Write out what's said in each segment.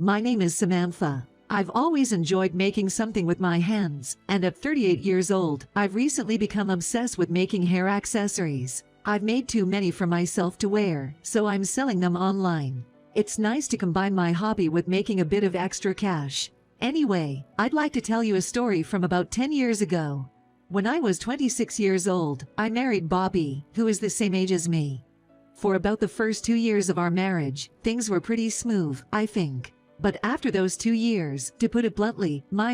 My name is Samantha. I've always enjoyed making something with my hands, and at 38 years old, I've recently become obsessed with making hair accessories. I've made too many for myself to wear, so I'm selling them online. It's nice to combine my hobby with making a bit of extra cash. Anyway, I'd like to tell you a story from about 10 years ago. When I was 26 years old, I married Bobby, who is the same age as me. For about the first 2 years of our marriage, things were pretty smooth, I think. But after those 2 years, to put it bluntly, my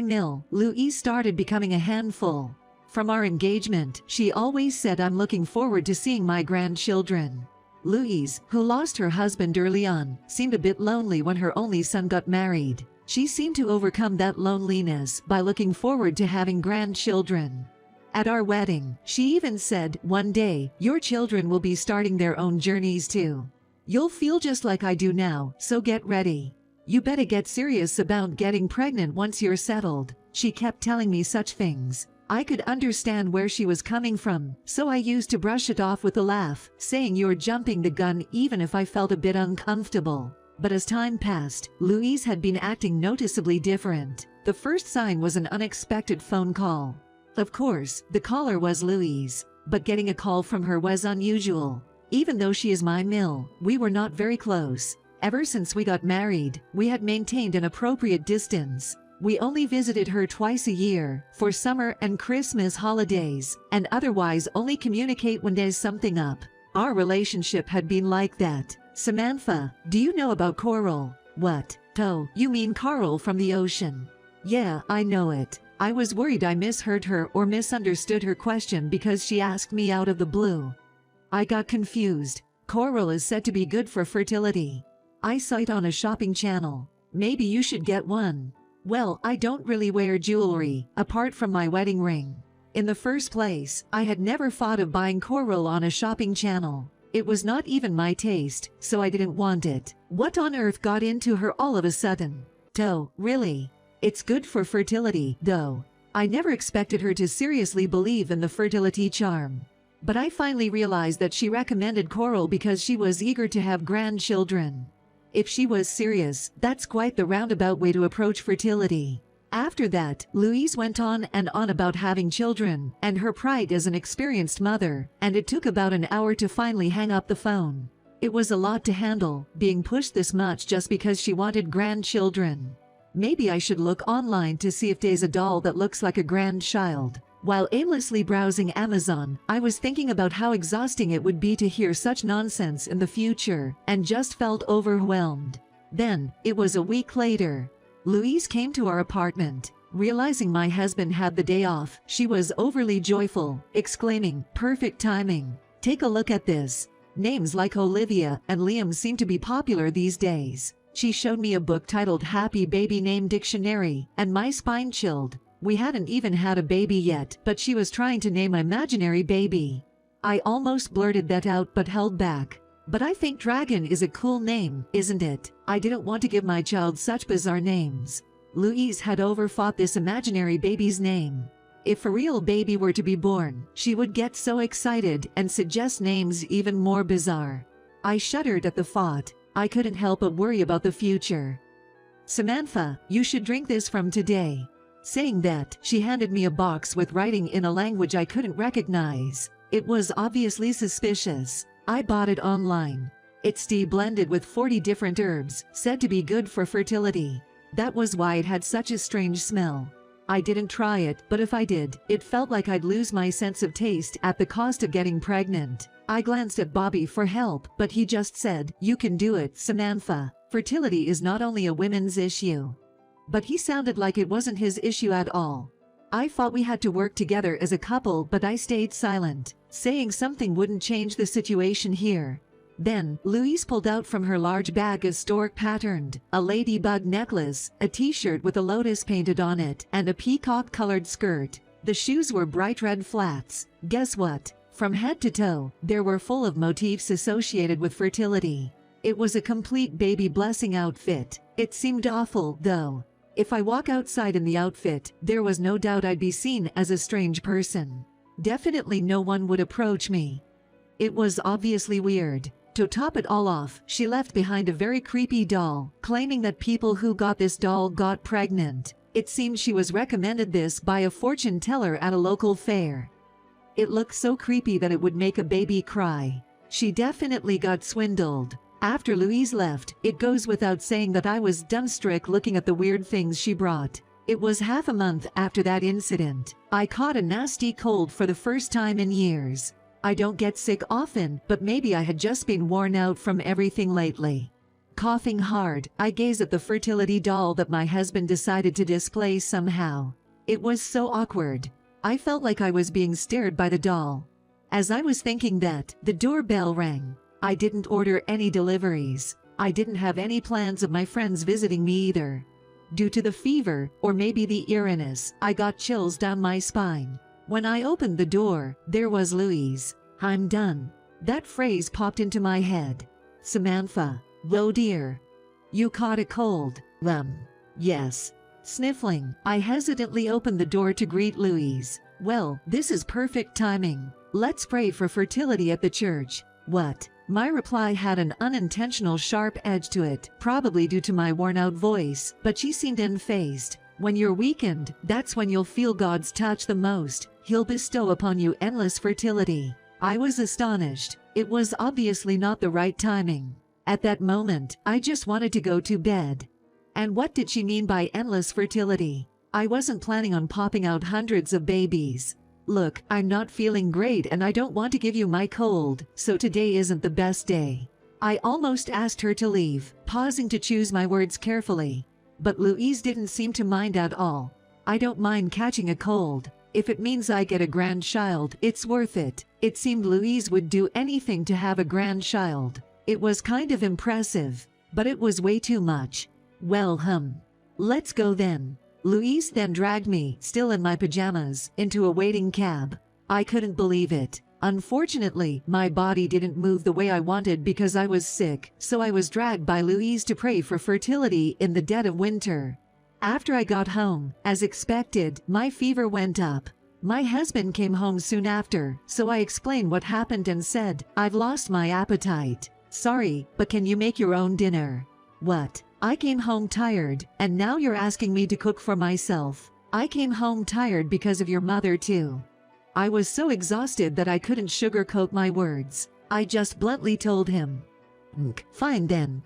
Louise started becoming a handful. From our engagement, she always said I'm looking forward to seeing my grandchildren. Louise, who lost her husband early on, seemed a bit lonely when her only son got married. She seemed to overcome that loneliness by looking forward to having grandchildren. At our wedding, she even said, "One day, your children will be starting their own journeys too. You'll feel just like I do now, so get ready. You better get serious about getting pregnant once you're settled." She kept telling me such things. I could understand where she was coming from, so I used to brush it off with a laugh, saying you're jumping the gun even if I felt a bit uncomfortable. But as time passed, Louise had been acting noticeably different. The first sign was an unexpected phone call. Of course, the caller was Louise, but getting a call from her was unusual. Even though she is my we were not very close. Ever since we got married, we had maintained an appropriate distance. We only visited her twice a year, for summer and Christmas holidays, and otherwise only communicate when there's something up. Our relationship had been like that. "Samantha, do you know about coral?" "What? Oh, you mean coral from the ocean?" "Yeah, I know it." I was worried I misheard her or misunderstood her question because she asked me out of the blue. I got confused. Coral is said to be good for fertility. I saw it on a shopping channel. Maybe you should get one. Well, I don't really wear jewelry, apart from my wedding ring. In the first place, I had never thought of buying coral on a shopping channel. It was not even my taste, so I didn't want it. What on earth got into her all of a sudden? Oh, really? It's good for fertility, though. I never expected her to seriously believe in the fertility charm. But I finally realized that she recommended coral because she was eager to have grandchildren. If she was serious, that's quite the roundabout way to approach fertility. After that, Louise went on and on about having children, and her pride as an experienced mother, and it took about an hour to finally hang up the phone. It was a lot to handle, being pushed this much just because she wanted grandchildren. Maybe I should look online to see if there's a doll that looks like a grandchild. While aimlessly browsing Amazon, I was thinking about how exhausting it would be to hear such nonsense in the future, and just felt overwhelmed. Then, it was a week later. Louise came to our apartment. Realizing my husband had the day off, she was overly joyful, exclaiming, "Perfect timing. Take a look at this." Names like Olivia and Liam seem to be popular these days. She showed me a book titled Happy Baby Name Dictionary, and my spine chilled. We hadn't even had a baby yet, but she was trying to name an imaginary baby. I almost blurted that out but held back. But I think Dragon is a cool name, isn't it? I didn't want to give my child such bizarre names. Louise had overthought this imaginary baby's name. If a real baby were to be born, she would get so excited and suggest names even more bizarre. I shuddered at the thought. I couldn't help but worry about the future. "Samantha, you should drink this from today." Saying that, she handed me a box with writing in a language I couldn't recognize. It was obviously suspicious. I bought it online. It's tea blended with 40 different herbs, said to be good for fertility. That was why it had such a strange smell. I didn't try it, but if I did, it felt like I'd lose my sense of taste at the cost of getting pregnant. I glanced at Bobby for help, but he just said, "You can do it, Samantha. Fertility is not only a women's issue." But he sounded like it wasn't his issue at all. I thought we had to work together as a couple, but I stayed silent, saying something wouldn't change the situation here. Then, Louise pulled out from her large bag a stork-patterned, a ladybug necklace, a t-shirt with a lotus painted on it, and a peacock-colored skirt. The shoes were bright red flats. Guess what? From head to toe, they were full of motifs associated with fertility. It was a complete baby blessing outfit. It seemed awful, though. If I walk outside in the outfit, there was no doubt I'd be seen as a strange person. Definitely no one would approach me. It was obviously weird. To top it all off, she left behind a very creepy doll, claiming that people who got this doll got pregnant. It seemed she was recommended this by a fortune teller at a local fair. It looked so creepy that it would make a baby cry. She definitely got swindled. After Louise left, it goes without saying that I was dumbstruck looking at the weird things she brought. It was half a month after that incident. I caught a nasty cold for the first time in years. I don't get sick often, but maybe I had just been worn out from everything lately. Coughing hard, I gaze at the fertility doll that my husband decided to display somehow. It was so awkward. I felt like I was being stared by the doll. As I was thinking that, the doorbell rang. I didn't order any deliveries. I didn't have any plans of my friends visiting me either. Due to the fever, or maybe the eeriness, I got chills down my spine. When I opened the door, there was Louise. "I'm done." That phrase popped into my head. "Samantha, whoa dear. You caught a cold." Yes. Sniffling, I hesitantly opened the door to greet Louise. "Well, this is perfect timing. Let's pray for fertility at the church." "What?" My reply had an unintentional sharp edge to it, probably due to my worn-out voice, but she seemed unfazed. "When you're weakened, that's when you'll feel God's touch the most. He'll bestow upon you endless fertility." I was astonished. It was obviously not the right timing. At that moment, I just wanted to go to bed. And what did she mean by endless fertility? I wasn't planning on popping out hundreds of babies. "Look, I'm not feeling great and I don't want to give you my cold, so today isn't the best day." I almost asked her to leave, pausing to choose my words carefully. But Louise didn't seem to mind at all. "I don't mind catching a cold. If it means I get a grandchild, it's worth it." It seemed Louise would do anything to have a grandchild. It was kind of impressive, but it was way too much. "Well, let's go then." Louise then dragged me, still in my pajamas, into a waiting cab. I couldn't believe it. Unfortunately, my body didn't move the way I wanted because I was sick, so I was dragged by Louise to pray for fertility in the dead of winter. After I got home, as expected, my fever went up. My husband came home soon after, so I explained what happened and said, "I've lost my appetite. Sorry, but can you make your own dinner?" "What? I came home tired, and now you're asking me to cook for myself?" "I came home tired because of your mother too." I was so exhausted that I couldn't sugarcoat my words. I just bluntly told him. Fine then."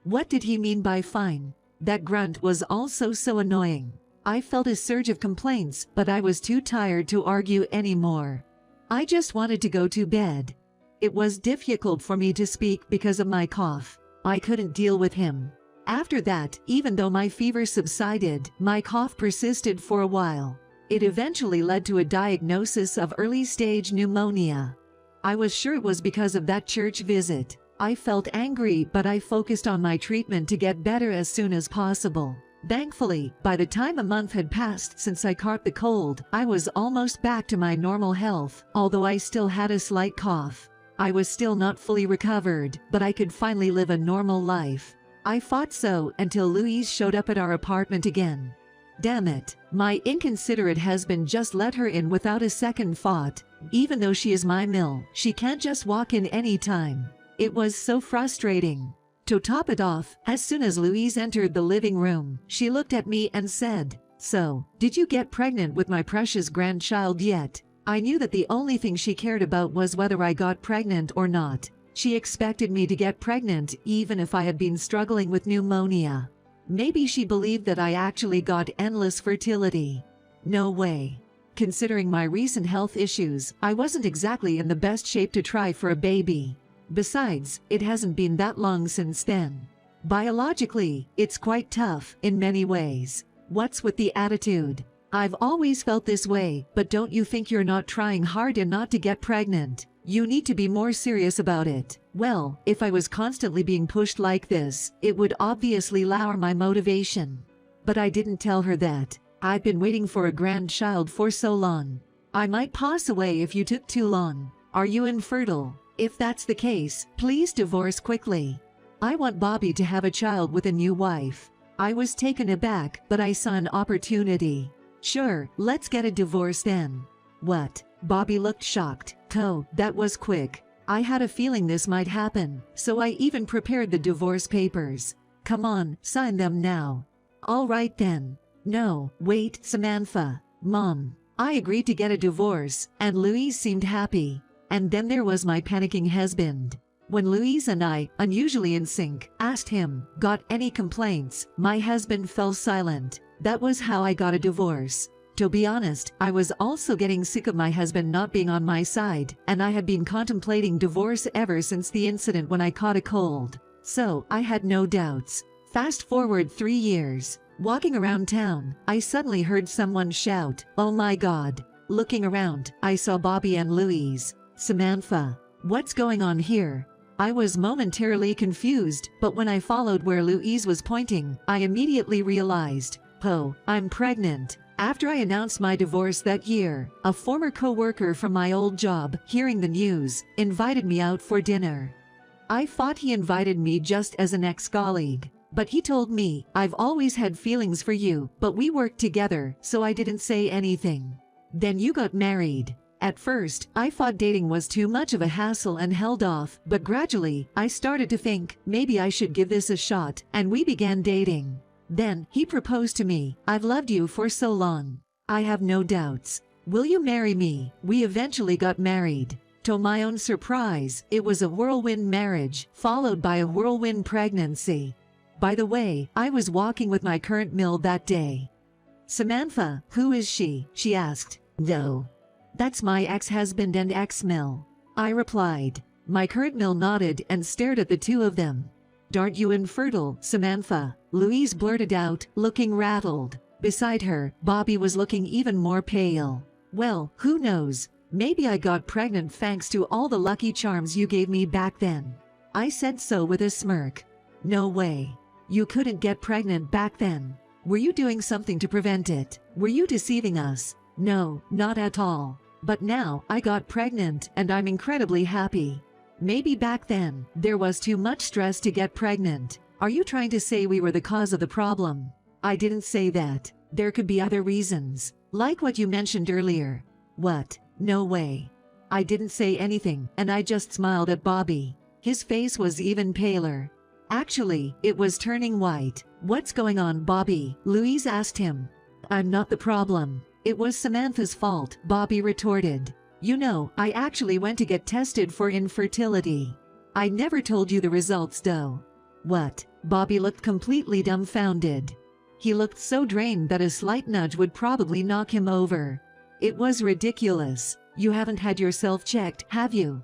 What did he mean by fine? That grunt was also so annoying. I felt a surge of complaints, but I was too tired to argue anymore. I just wanted to go to bed. It was difficult for me to speak because of my cough. I couldn't deal with him. After that, even though my fever subsided, my cough persisted for a while. It eventually led to a diagnosis of early-stage pneumonia. I was sure it was because of that church visit. I felt angry, but I focused on my treatment to get better as soon as possible. Thankfully, by the time a month had passed since I caught the cold, I was almost back to my normal health, although I still had a slight cough. I was still not fully recovered, but I could finally live a normal life. I thought so until Louise showed up at our apartment again. Damn it, my inconsiderate husband just let her in without a second thought. Even though she is my mill, she can't just walk in any time. It was so frustrating. To top it off, as soon as Louise entered the living room, she looked at me and said, "So, did you get pregnant with my precious grandchild yet?" I knew that the only thing she cared about was whether I got pregnant or not. She expected me to get pregnant even if I had been struggling with pneumonia. Maybe she believed that I actually got endless fertility. No way. Considering my recent health issues, I wasn't exactly in the best shape to try for a baby. Besides, it hasn't been that long since then. Biologically, it's quite tough in many ways. What's with the attitude? I've always felt this way, but don't you think you're not trying hard enough to get pregnant? You need to be more serious about it. Well, if I was constantly being pushed like this, it would obviously lower my motivation. But I didn't tell her that. I've been waiting for a grandchild for so long. I might pass away if you took too long. Are you infertile? If that's the case, please divorce quickly. I want Bobby to have a child with a new wife. I was taken aback, but I saw an opportunity. Sure, let's get a divorce then. What? Bobby looked shocked. "Oh, that was quick." I had a feeling this might happen, so I even prepared the divorce papers. Come on, sign them now. All right then. No, wait, Samantha. Mom. I agreed to get a divorce, and Louise seemed happy. And then there was my panicking husband. When Louise and I, unusually in sync, asked him, got any complaints, my husband fell silent. That was how I got a divorce. To be honest, I was also getting sick of my husband not being on my side, and I had been contemplating divorce ever since the incident when I caught a cold. So, I had no doubts. Fast forward 3 years. Walking around town, I suddenly heard someone shout, "Oh my God." Looking around, I saw Bobby and Louise. Samantha, what's going on here? I was momentarily confused, but when I followed where Louise was pointing, I immediately realized, oh, I'm pregnant. After I announced my divorce that year, a former co-worker from my old job, hearing the news, invited me out for dinner. I thought he invited me just as an ex-colleague, but he told me, "I've always had feelings for you, but we worked together, so I didn't say anything." Then you got married. At first, I thought dating was too much of a hassle and held off, but gradually, I started to think, maybe I should give this a shot, and we began dating. Then, he proposed to me. "I've loved you for so long. I have no doubts. Will you marry me?" We eventually got married. To my own surprise, it was a whirlwind marriage, followed by a whirlwind pregnancy. By the way, I was walking with my current mill that day. "Samantha, who is she?" she asked. "No. That's my ex-husband and ex-mill," I replied. My current mill nodded and stared at the two of them. "Aren't you infertile, Samantha?" Louise blurted out, looking rattled. Beside her, Bobby was looking even more pale. "Well, who knows? Maybe I got pregnant thanks to all the lucky charms you gave me back then." I said so with a smirk. "No way. You couldn't get pregnant back then. Were you doing something to prevent it? Were you deceiving us?" "No, not at all. But now, I got pregnant and I'm incredibly happy. Maybe back then, there was too much stress to get pregnant. Are you trying to say we were the cause of the problem?" "I didn't say that. There could be other reasons. Like what you mentioned earlier." "What? No way." I didn't say anything, and I just smiled at Bobby. His face was even paler. Actually, it was turning white. "What's going on, Bobby?" Louise asked him. "I'm not the problem. It was Samantha's fault," Bobby retorted. "You know, I actually went to get tested for infertility. I never told you the results though." "What?" Bobby looked completely dumbfounded. He looked so drained that a slight nudge would probably knock him over. "It was ridiculous. You haven't had yourself checked, have you?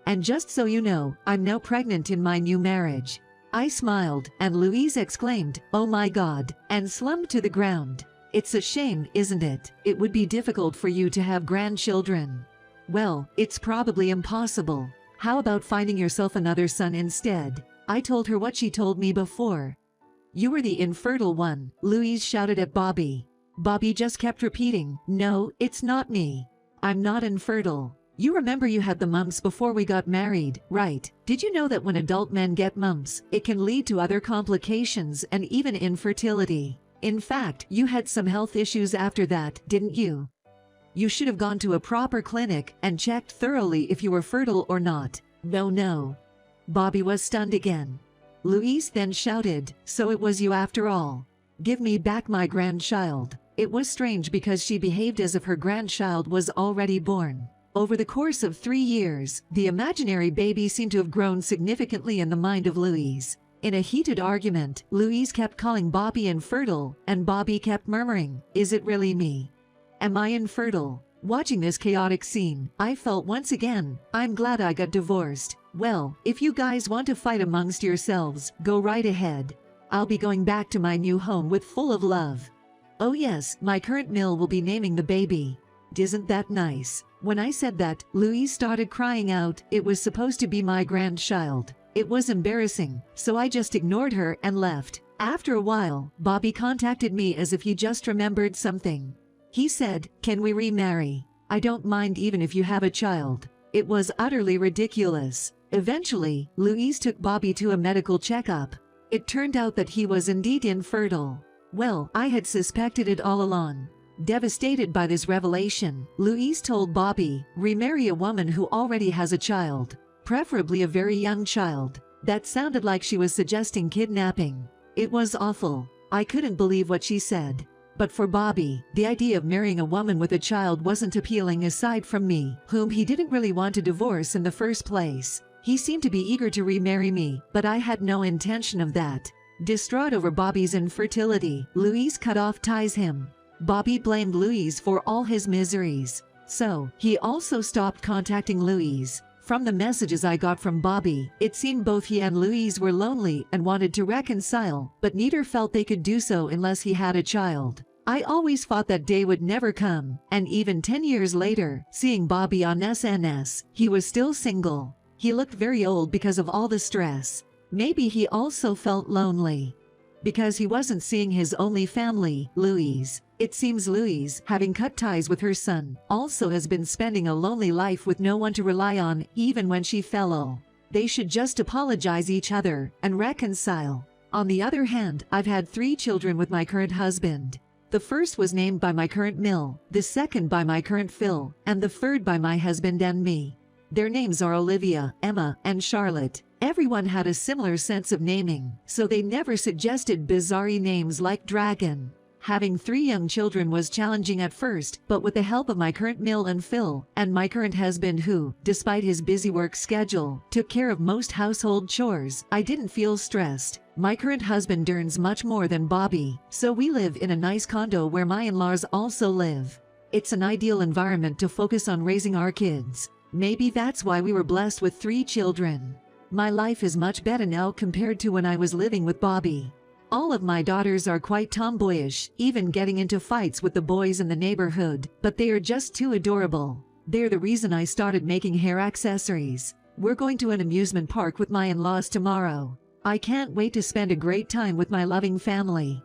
And just so you know, I'm now pregnant in my new marriage." I smiled, and Louise exclaimed, "Oh my God," and slumped to the ground. "It's a shame, isn't it? It would be difficult for you to have grandchildren." "Well, it's probably impossible. How about finding yourself another son instead?" I told her what she told me before. "You were the infertile one," Louise shouted at Bobby. Bobby just kept repeating, "No, it's not me. I'm not infertile. You remember you had the mumps before we got married, right? Did you know that when adult men get mumps, it can lead to other complications and even infertility? In fact, you had some health issues after that, didn't you? You should have gone to a proper clinic and checked thoroughly if you were fertile or not." No. Bobby was stunned again. Louise then shouted, "So it was you after all. Give me back my grandchild." It was strange because she behaved as if her grandchild was already born. Over the course of 3 years, the imaginary baby seemed to have grown significantly in the mind of Louise. In a heated argument, Louise kept calling Bobby infertile, and Bobby kept murmuring, "Is it really me? Am I infertile?" Watching this chaotic scene, I felt once again, I'm glad I got divorced. Well, if you guys want to fight amongst yourselves, go right ahead. I'll be going back to my new home with full of love. Oh yes, my current mill will be naming the baby. Isn't that nice? When I said that, Louise started crying out. It was supposed to be my grandchild. It was embarrassing, so I just ignored her and left. After a while, Bobby contacted me as if he just remembered something. He said, "Can we remarry? I don't mind even if you have a child." It was utterly ridiculous. Eventually, Louise took Bobby to a medical checkup. It turned out that he was indeed infertile. Well, I had suspected it all along. Devastated by this revelation, Louise told Bobby, "Remarry a woman who already has a child. preferably a very young child. That sounded like she was suggesting kidnapping. It was awful. I couldn't believe what she said. But for Bobby, the idea of marrying a woman with a child wasn't appealing aside from me, whom he didn't really want to divorce in the first place. He seemed to be eager to remarry me, but I had no intention of that. Distraught over Bobby's infertility, Louise cut off ties him. Bobby blamed Louise for all his miseries. So, he also stopped contacting Louise. From the messages I got from Bobby, it seemed both he and Louise were lonely and wanted to reconcile, but neither felt they could do so unless he had a child. I always thought that day would never come, and even 10 years later, seeing Bobby on SNS, he was still single. He looked very old because of all the stress. Maybe he also felt lonely because he wasn't seeing his only family, Louise. It seems Louise, having cut ties with her son, also has been spending a lonely life with no one to rely on, even when she fell ill. They should just apologize each other and reconcile. On the other hand, I've had 3 children with my current husband. The first was named by my current Mill, the second by my current Phil, and the third by my husband and me. Their names are Olivia, Emma, and Charlotte. Everyone had a similar sense of naming, so they never suggested bizarre names like Dragon. Having 3 young children was challenging at first, but with the help of my current Mill and Phil, and my current husband who, despite his busy work schedule, took care of most household chores, I didn't feel stressed. My current husband earns much more than Bobby, so we live in a nice condo where my in-laws also live. It's an ideal environment to focus on raising our kids. Maybe that's why we were blessed with 3 children. My life is much better now compared to when I was living with Bobby. All of my daughters are quite tomboyish, even getting into fights with the boys in the neighborhood, but they are just too adorable. They're the reason I started making hair accessories. We're going to an amusement park with my in-laws tomorrow. I can't wait to spend a great time with my loving family.